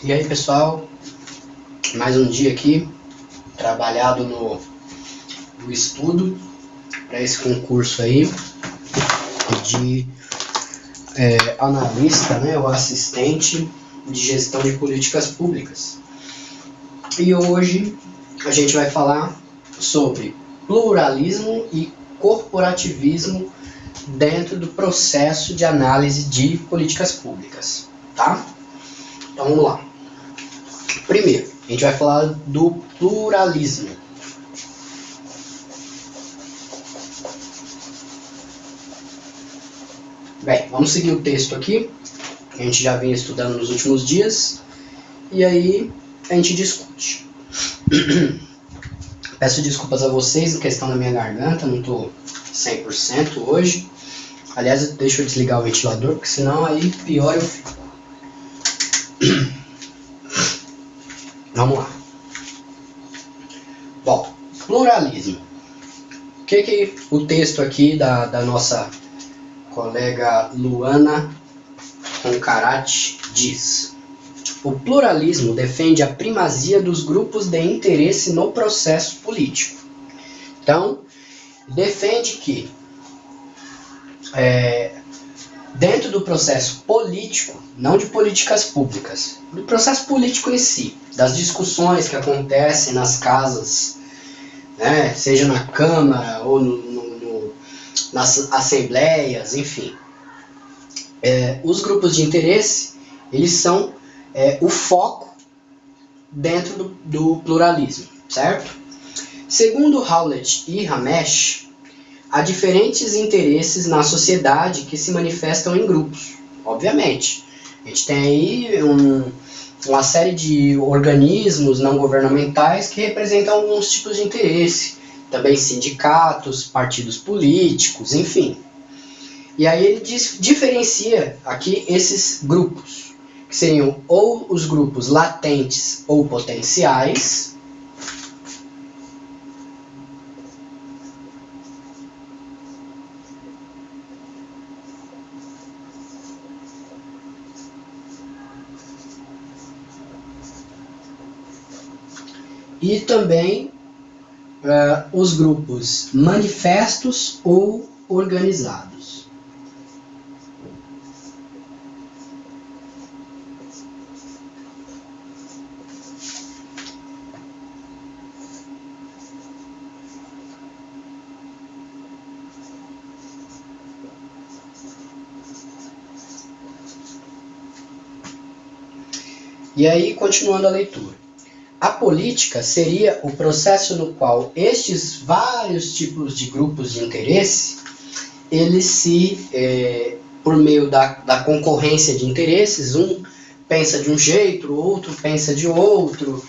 E aí, pessoal, mais um dia aqui, trabalhado no estudo para esse concurso aí de analista, né, ou assistente de gestão de políticas públicas. E hoje a gente vai falar sobre pluralismo e corporativismo dentro do processo de análise de políticas públicas, tá? Então vamos lá. Primeiro, a gente vai falar do pluralismo. Bem, vamos seguir o texto aqui, que a gente já vinha estudando nos últimos dias, e aí a gente discute. Peço desculpas a vocês em questão da minha garganta, não estou 100% hoje. Aliás, deixa eu desligar o ventilador, porque senão aí pior eu fico. Vamos lá. Bom, pluralismo. O que o texto aqui da nossa colega Luana Roncarati diz? O pluralismo defende a primazia dos grupos de interesse no processo político. Então, defende que dentro do processo político, não de políticas públicas, do processo político em si, das discussões que acontecem nas casas, né, seja na Câmara ou nas assembleias, enfim. Os grupos de interesse, eles são o foco dentro do pluralismo, certo? Segundo Howlett e Ramesh, há diferentes interesses na sociedade que se manifestam em grupos, obviamente. A gente tem aí uma série de organismos não governamentais que representam alguns tipos de interesse, também sindicatos, partidos políticos, enfim. E aí ele diferencia aqui esses grupos, que seriam ou os grupos latentes ou potenciais, e também os grupos manifestos ou organizados. E aí, continuando a leitura. A política seria o processo no qual estes vários tipos de grupos de interesse, eles por meio da concorrência de interesses, um pensa de um jeito, o outro pensa de outro,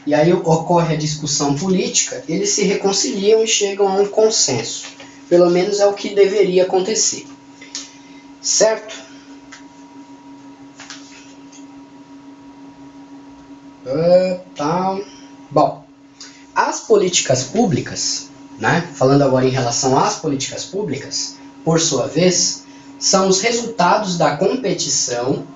e aí ocorre a discussão política, eles se reconciliam e chegam a um consenso. Pelo menos é o que deveria acontecer. Certo? Bom, as políticas públicas, né, falando agora em relação às políticas públicas, por sua vez, são os resultados da competição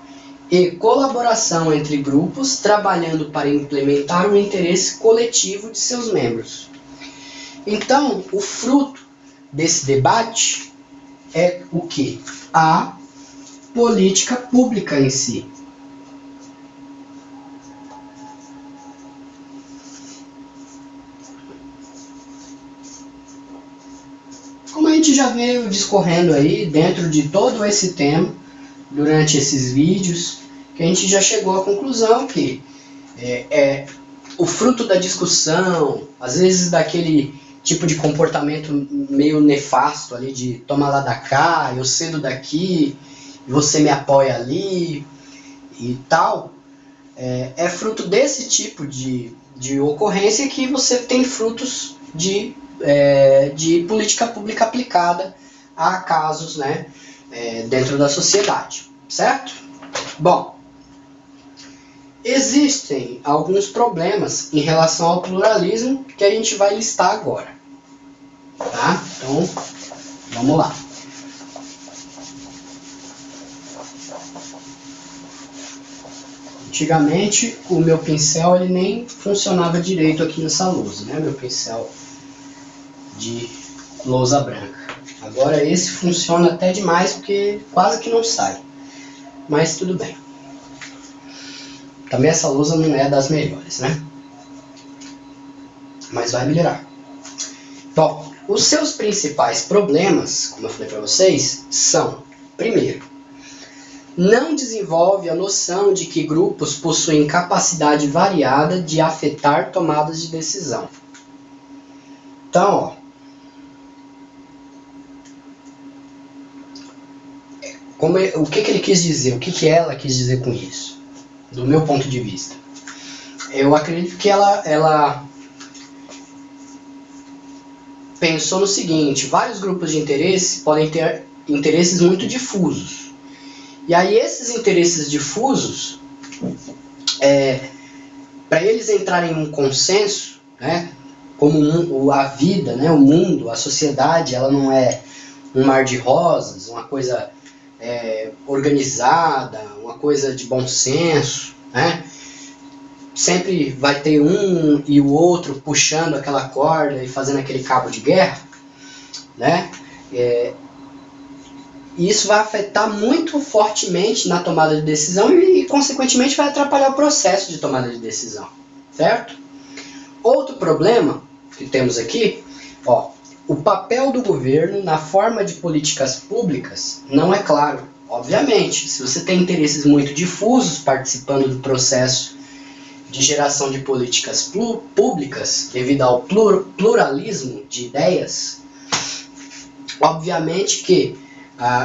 e colaboração entre grupos trabalhando para implementar o interesse coletivo de seus membros. Então, o fruto desse debate é o quê? A política pública em si. Como a gente já veio discorrendo aí dentro de todo esse tema, durante esses vídeos, que a gente já chegou à conclusão que o fruto da discussão, às vezes daquele tipo de comportamento meio nefasto ali, de toma lá da cá, eu cedo daqui, você me apoia ali e tal, é fruto desse tipo de ocorrência que você tem frutos de política pública aplicada a casos, né, dentro da sociedade, certo? Bom, existem alguns problemas em relação ao pluralismo que a gente vai listar agora, tá? Então, vamos lá. Antigamente o meu pincel ele nem funcionava direito aqui nessa lousa, né? Meu pincel de lousa branca. Agora esse funciona até demais porque quase que não sai. Mas tudo bem. Também essa lousa não é das melhores, né? Mas vai melhorar. Bom, os seus principais problemas, como eu falei para vocês, são: primeiro, não desenvolve a noção de que grupos possuem capacidade variada de afetar tomadas de decisão. Então, ó, o que ele quis dizer, o que ela quis dizer com isso, do meu ponto de vista? Eu acredito que ela pensou no seguinte: vários grupos de interesse podem ter interesses muito difusos. E aí esses interesses difusos, para eles entrarem em um consenso, né, como a vida, né, o mundo, a sociedade, ela não é um mar de rosas, uma coisa organizada, uma coisa de bom senso, né? Sempre vai ter um e o outro puxando aquela corda e fazendo aquele cabo de guerra, né? Isso vai afetar muito fortemente na tomada de decisão e, consequentemente, vai atrapalhar o processo de tomada de decisão, certo? Outro problema que temos aqui, ó, o papel do governo na forma de políticas públicas não é claro. Obviamente, se você tem interesses muito difusos participando do processo de geração de políticas públicas, devido ao pluralismo de ideias, obviamente que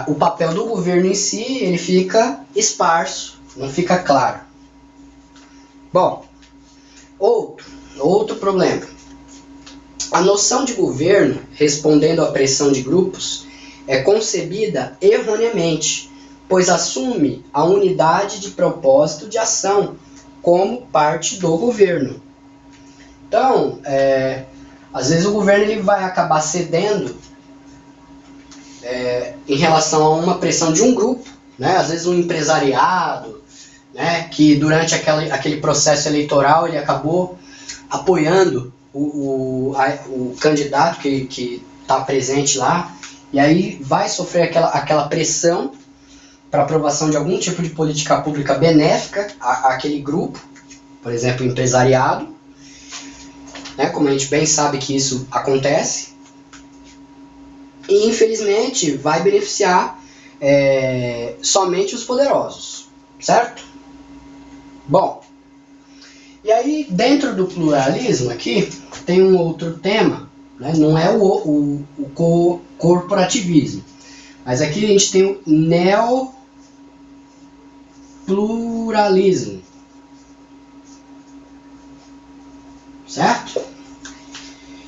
o papel do governo em si ele fica esparso, não fica claro. Bom, outro problema. A noção de governo, respondendo à pressão de grupos, é concebida erroneamente, pois assume a unidade de propósito de ação como parte do governo. Então, às vezes o governo ele vai acabar cedendo em relação a uma pressão de um grupo, né? Às vezes um empresariado, né? Que durante aquele processo eleitoral ele acabou apoiando o candidato que está presente lá, e aí vai sofrer aquela pressão para aprovação de algum tipo de política pública benéfica àquele grupo, por exemplo, o empresariado, né? Como a gente bem sabe que isso acontece, e infelizmente vai beneficiar somente os poderosos, certo? Bom, e aí dentro do pluralismo aqui tem um outro tema, né? Não é o corporativismo, mas aqui a gente tem o neopluralismo, certo?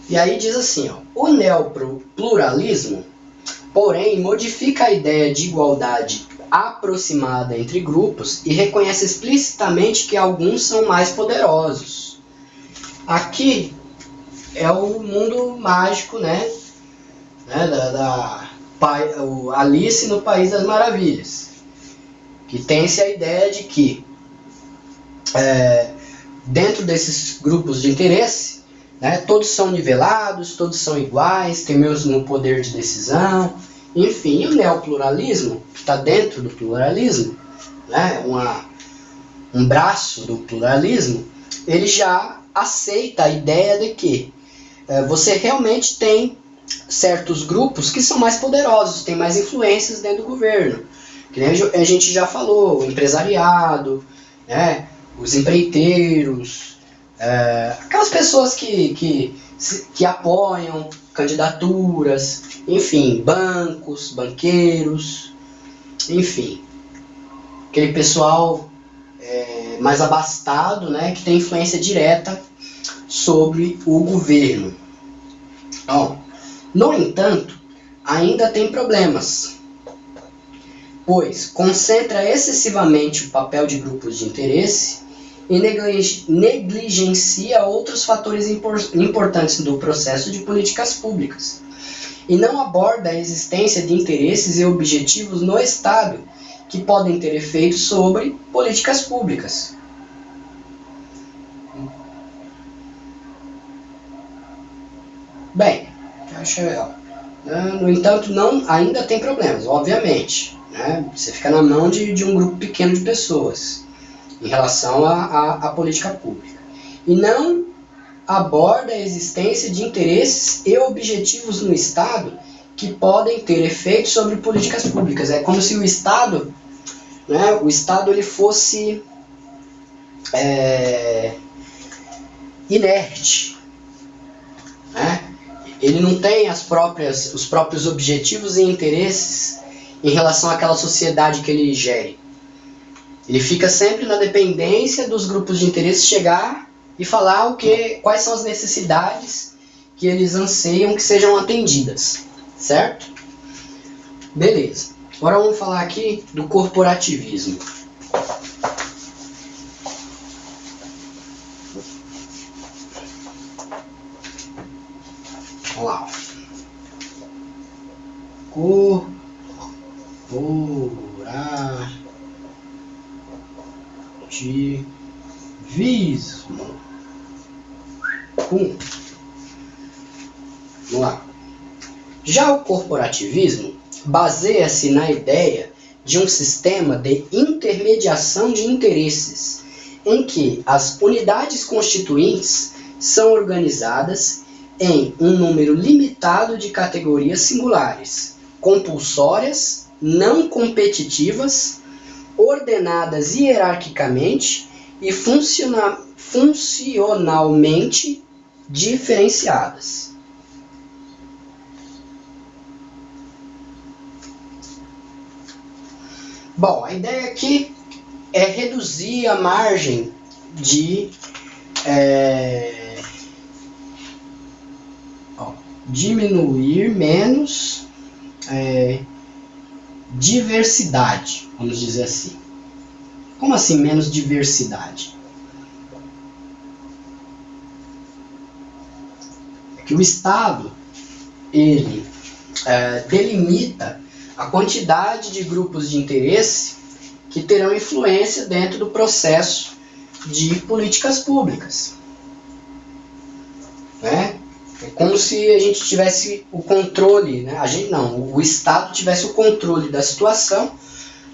E aí diz assim, ó, o neopluralismo, porém, modifica a ideia de igualdade aproximada entre grupos e reconhece explicitamente que alguns são mais poderosos. Aqui é o mundo mágico, né? O Alice no País das Maravilhas, que tem-se a ideia de que dentro desses grupos de interesse, né, todos são nivelados, todos são iguais, têm o mesmo poder de decisão, enfim. E o neopluralismo, que está dentro do pluralismo, né, um braço do pluralismo, ele já aceita a ideia de que você realmente tem certos grupos que são mais poderosos, têm mais influências dentro do governo. Que nem a gente já falou, o empresariado, né, os empreiteiros, aquelas pessoas que apoiam candidaturas, enfim, bancos, banqueiros, enfim, aquele pessoal mais abastado, né, que tem influência direta sobre o governo. Bom, no entanto, ainda tem problemas, pois concentra excessivamente o papel de grupos de interesse e negligencia outros fatores importantes do processo de políticas públicas, e não aborda a existência de interesses e objetivos no Estado que podem ter efeito sobre políticas públicas. Bem, acho no entanto, ainda tem problemas, obviamente. Né? Você fica na mão de um grupo pequeno de pessoas em relação à política pública. E não aborda a existência de interesses e objetivos no Estado que podem ter efeitos sobre políticas públicas. É como se o Estado, né, ele fosse inerte. Né? Ele não tem os próprios objetivos e interesses em relação àquela sociedade que ele gere. Ele fica sempre na dependência dos grupos de interesse chegar e falar quais são as necessidades que eles anseiam que sejam atendidas, certo? Beleza. Agora vamos falar aqui do corporativismo. Vamos lá. Corporativismo. Vamos lá. Já o corporativismo baseia-se na ideia de um sistema de intermediação de interesses, em que as unidades constituintes são organizadas em um número limitado de categorias singulares, compulsórias, não competitivas, ordenadas hierarquicamente e funcionalmente diferenciadas. Bom, a ideia aqui é reduzir a margem de diminuir menos diversidade, vamos dizer assim. Como assim menos diversidade? É que o Estado, ele delimita a quantidade de grupos de interesse que terão influência dentro do processo de políticas públicas. Né? É como se a gente tivesse o controle, né? O Estado tivesse o controle da situação.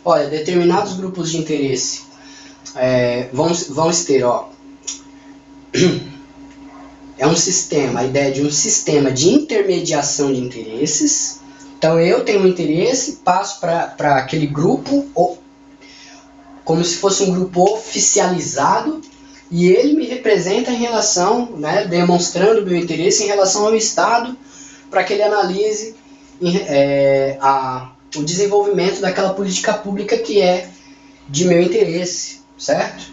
Olha, determinados grupos de interesse vão ter, é um sistema, a ideia de um sistema de intermediação de interesses. Então eu tenho um interesse, passo para aquele grupo, como se fosse um grupo oficializado, e ele me representa em relação, né, demonstrando meu interesse em relação ao Estado, para que ele analise o desenvolvimento daquela política pública que é de meu interesse, certo?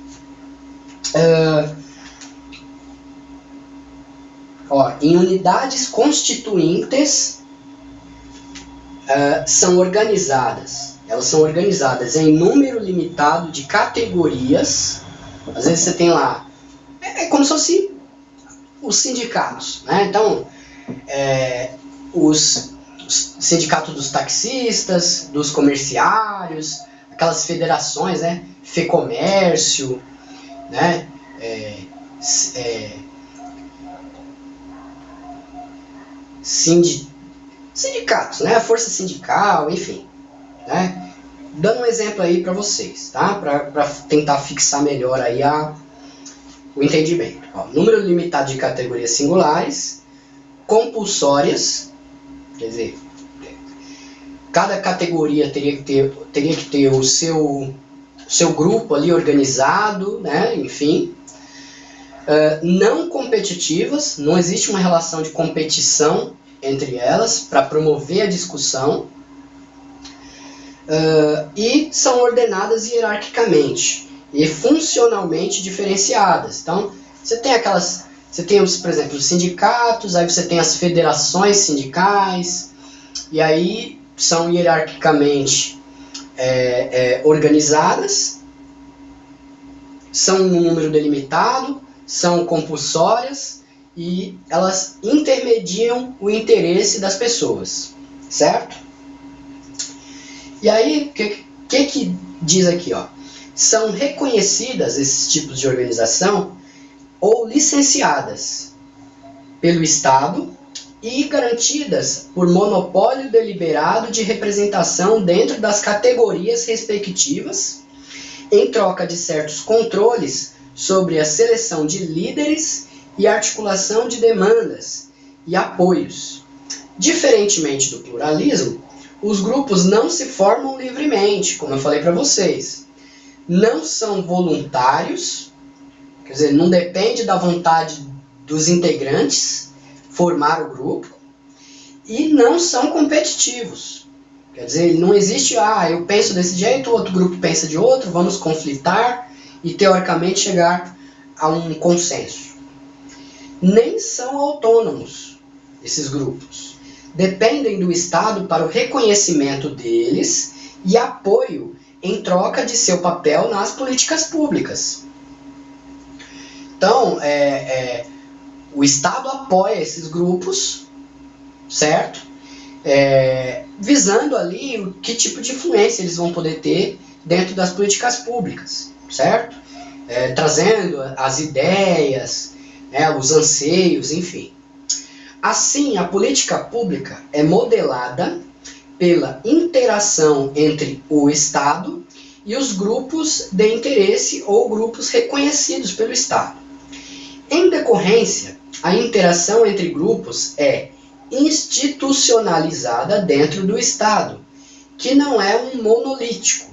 Em unidades constituintes elas são organizadas em número limitado de categorias. Às vezes você tem lá, é como se fosse os sindicatos, né? Então, os sindicatos dos taxistas, dos comerciários, aquelas federações, né? Fecomércio, né? Sindicatos, né? A força sindical, enfim, né? Dando um exemplo aí para vocês, tá? Para tentar fixar melhor aí o entendimento. Número limitado de categorias singulares, compulsórias, quer dizer, cada categoria teria que ter o seu grupo ali organizado, né? Enfim. Não competitivas, não existe uma relação de competição entre elas para promover a discussão. E são ordenadas hierarquicamente e funcionalmente diferenciadas. Então, você tem por exemplo, os sindicatos, aí você tem as federações sindicais, e aí são hierarquicamente organizadas, são um número delimitado, são compulsórias e elas intermediam o interesse das pessoas, certo? E aí, o que diz aqui? São reconhecidas esses tipos de organização ou licenciadas pelo Estado e garantidas por monopólio deliberado de representação dentro das categorias respectivas, em troca de certos controles sobre a seleção de líderes e articulação de demandas e apoios. Diferentemente do pluralismo, os grupos não se formam livremente, como eu falei para vocês. Não são voluntários, quer dizer, não depende da vontade dos integrantes formar o grupo, e não são competitivos. Quer dizer, não existe, eu penso desse jeito, o outro grupo pensa de outro, vamos conflitar e teoricamente chegar a um consenso. Nem são autônomos esses grupos. Dependem do Estado para o reconhecimento deles e apoio em troca de seu papel nas políticas públicas. Então, o Estado apoia esses grupos, certo? Visando ali que tipo de influência eles vão poder ter dentro das políticas públicas, certo? Trazendo as ideias, os anseios, enfim. Assim, a política pública é modelada pela interação entre o Estado e os grupos de interesse ou grupos reconhecidos pelo Estado. Em decorrência, a interação entre grupos é institucionalizada dentro do Estado, que não é um monolítico,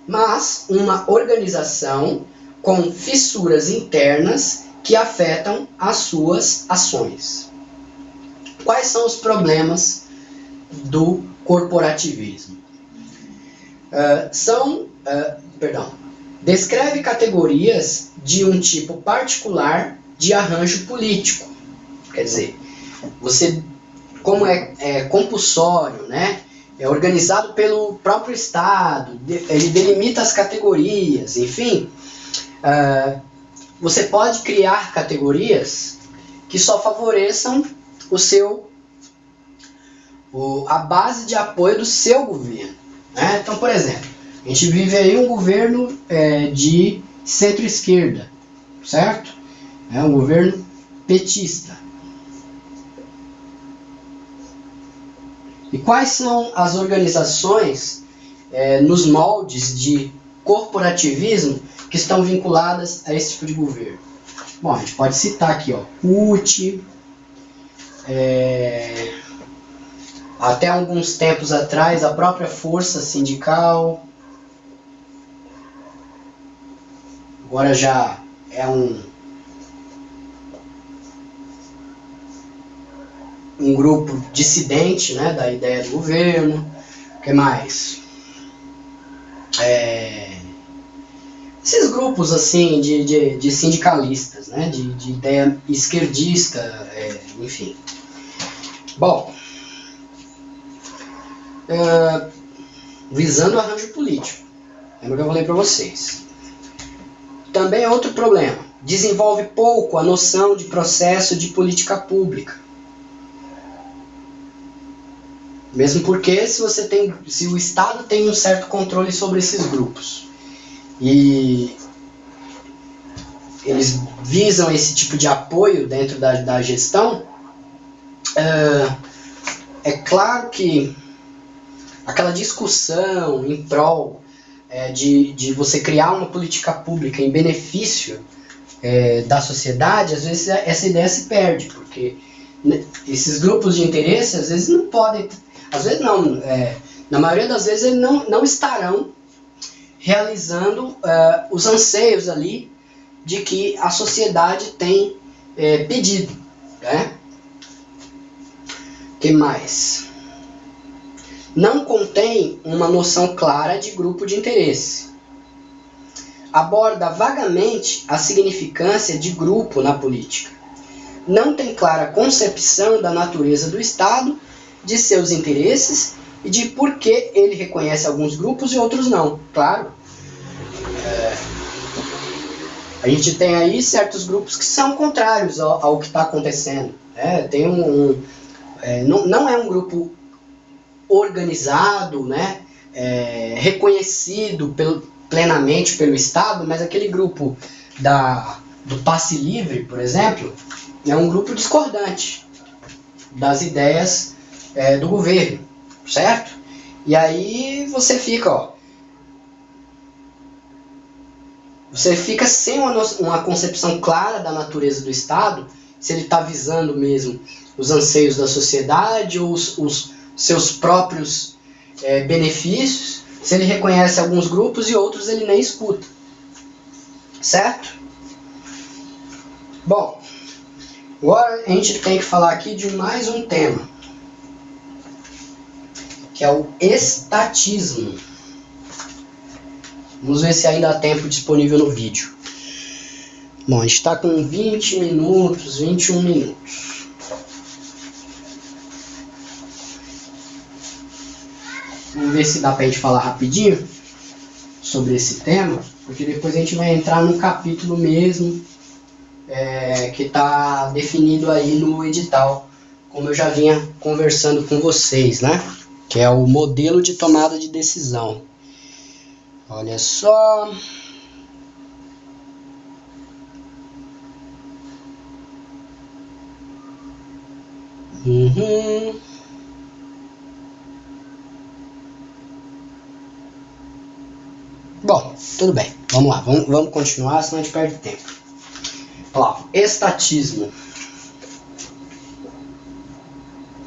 mas uma organização com fissuras internas que afetam as suas ações. Quais são os problemas do corporativismo? Descreve categorias de um tipo particular de arranjo político. Quer dizer, como é compulsório, né? É organizado pelo próprio Estado, ele delimita as categorias, enfim. Você pode criar categorias que só favoreçam a base de apoio do seu governo, né? Então, por exemplo, a gente vive aí um governo de centro-esquerda, certo? É um governo petista. E quais são as organizações nos moldes de corporativismo que estão vinculadas a esse tipo de governo? Bom, a gente pode citar aqui, CUT, até alguns tempos atrás, a própria Força Sindical. Agora já é um grupo dissidente, né, da ideia do governo. O que mais? Esses grupos assim de sindicalistas, né, de ideia esquerdista, enfim. Bom, visando o arranjo político, lembra que eu falei para vocês. Também é outro problema, desenvolve pouco a noção de processo de política pública. Mesmo porque se o Estado tem um certo controle sobre esses grupos e eles visam esse tipo de apoio dentro da gestão, é claro que aquela discussão em prol de você criar uma política pública em benefício da sociedade, às vezes essa ideia se perde, porque esses grupos de interesse às vezes não podem, às vezes não, na maioria das vezes eles não estarão realizando os anseios ali de que a sociedade tem pedido, né? O que mais? Não contém uma noção clara de grupo de interesse. Aborda vagamente a significância de grupo na política. Não tem clara concepção da natureza do Estado, de seus interesses e de por que ele reconhece alguns grupos e outros não. Claro, a gente tem aí certos grupos que são contrários ao que está acontecendo. Tem não é um grupo organizado, né, reconhecido plenamente pelo Estado, mas aquele grupo do passe livre, por exemplo, é um grupo discordante. das ideias do governo, certo? E aí você fica, você fica sem uma concepção clara da natureza do Estado, se ele está visando mesmo os anseios da sociedade ou os seus próprios benefícios, se ele reconhece alguns grupos e outros ele nem escuta, certo? Bom, agora a gente tem que falar aqui de mais um tema, que é o estatismo. Vamos ver se ainda há tempo disponível no vídeo. Bom, a gente está com 20 minutos, 21 minutos. Vamos ver se dá pra gente falar rapidinho sobre esse tema, porque depois a gente vai entrar no capítulo mesmo, que está definido aí no edital, como eu já vinha conversando com vocês, né? Que é o modelo de tomada de decisão. Olha só. Bom, tudo bem. Vamos lá, vamos continuar, senão a gente perde tempo. Olha lá, estatismo.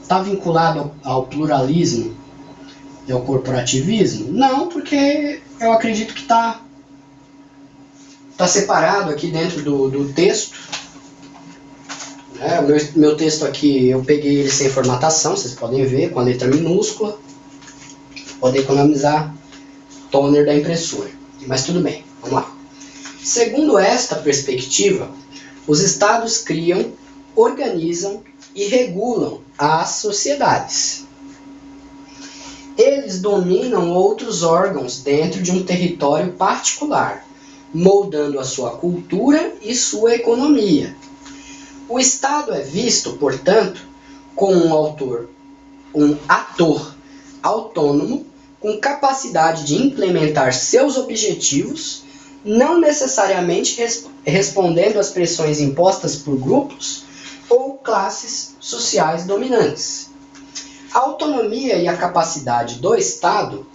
Está vinculado ao pluralismo e ao corporativismo? Não, porque eu acredito que está separado aqui dentro do texto. O meu texto aqui, eu peguei ele sem formatação, vocês podem ver, com a letra minúscula. Podem economizar toner da impressora. Mas tudo bem, vamos lá. Segundo esta perspectiva, os estados criam, organizam e regulam as sociedades. Eles dominam outros órgãos dentro de um território particular, moldando a sua cultura e sua economia. O Estado é visto, portanto, como um ator autônomo com capacidade de implementar seus objetivos, não necessariamente respondendo às pressões impostas por grupos ou classes sociais dominantes. A autonomia e a capacidade do Estado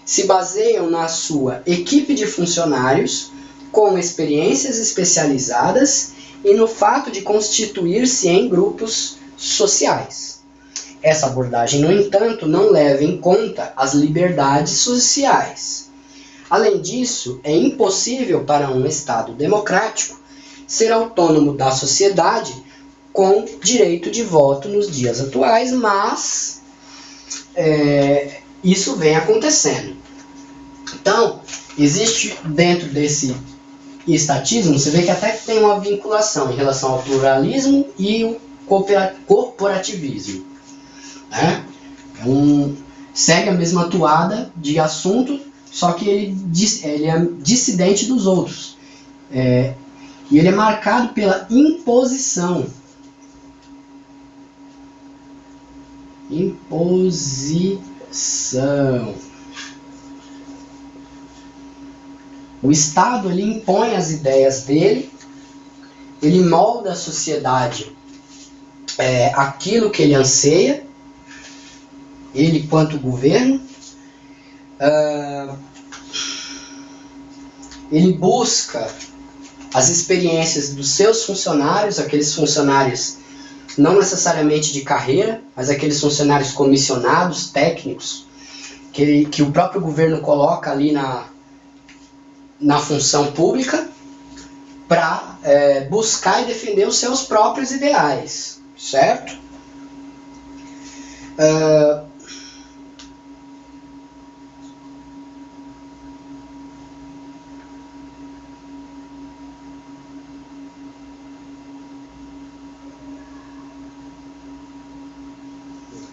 se baseiam na sua equipe de funcionários com experiências especializadas e no fato de constituir-se em grupos sociais. Essa abordagem, no entanto, não leva em conta as liberdades sociais. Além disso, é impossível para um Estado democrático ser autônomo da sociedade com direito de voto nos dias atuais, mas isso vem acontecendo. Então, existe dentro desse estatismo, você vê que até tem uma vinculação em relação ao pluralismo e o corporativismo. Né? Segue a mesma toada de assunto, só que ele é dissidente dos outros. E ele é marcado pela imposição. Imposição. O Estado ele impõe as ideias dele, ele molda a sociedade aquilo que ele anseia, ele quanto governo, ele busca as experiências dos seus funcionários, aqueles funcionários não necessariamente de carreira, mas aqueles funcionários comissionados, técnicos, que o próprio governo coloca ali na função pública para buscar e defender os seus próprios ideais, certo?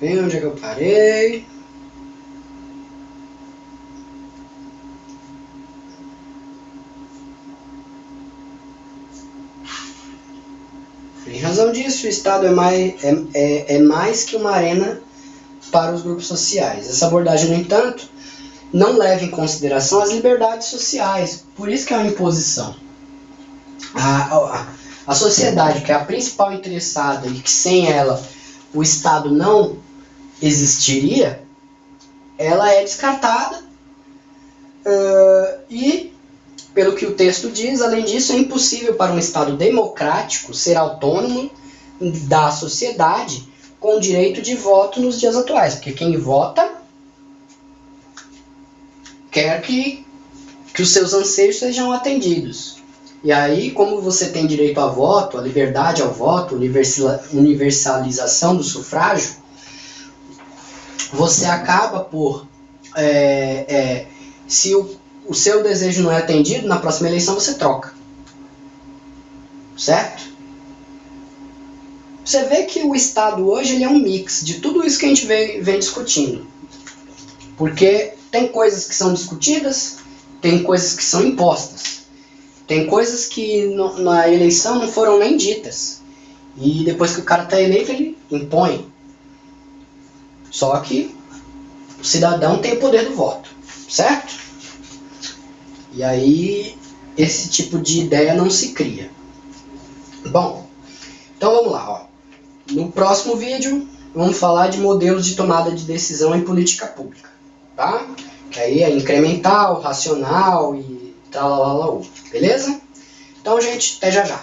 Onde é que eu parei? Em razão disso, o Estado é mais que uma arena para os grupos sociais. Essa abordagem, no entanto, não leva em consideração as liberdades sociais. Por isso que é uma imposição. A sociedade, que é a principal interessada e que sem ela o Estado não existiria, ela é descartada e, pelo que o texto diz, além disso, é impossível para um Estado democrático ser autônomo da sociedade com direito de voto nos dias atuais, porque quem vota quer que os seus anseios sejam atendidos. E aí, como você tem direito a voto, a liberdade ao voto, universalização do sufrágio, você acaba por, se o seu desejo não é atendido, na próxima eleição você troca. Certo? Você vê que o Estado hoje ele é um mix de tudo isso que a gente vem discutindo. Porque tem coisas que são discutidas, tem coisas que são impostas. Tem coisas que na eleição não foram nem ditas. E depois que o cara está eleito, ele impõe. Só que o cidadão tem o poder do voto, certo? E aí esse tipo de ideia não se cria. Bom, então vamos lá. Ó. No próximo vídeo vamos falar de modelos de tomada de decisão em política pública. Tá? Que aí é incremental, racional e tralalaú. Beleza? Então, gente, até já já.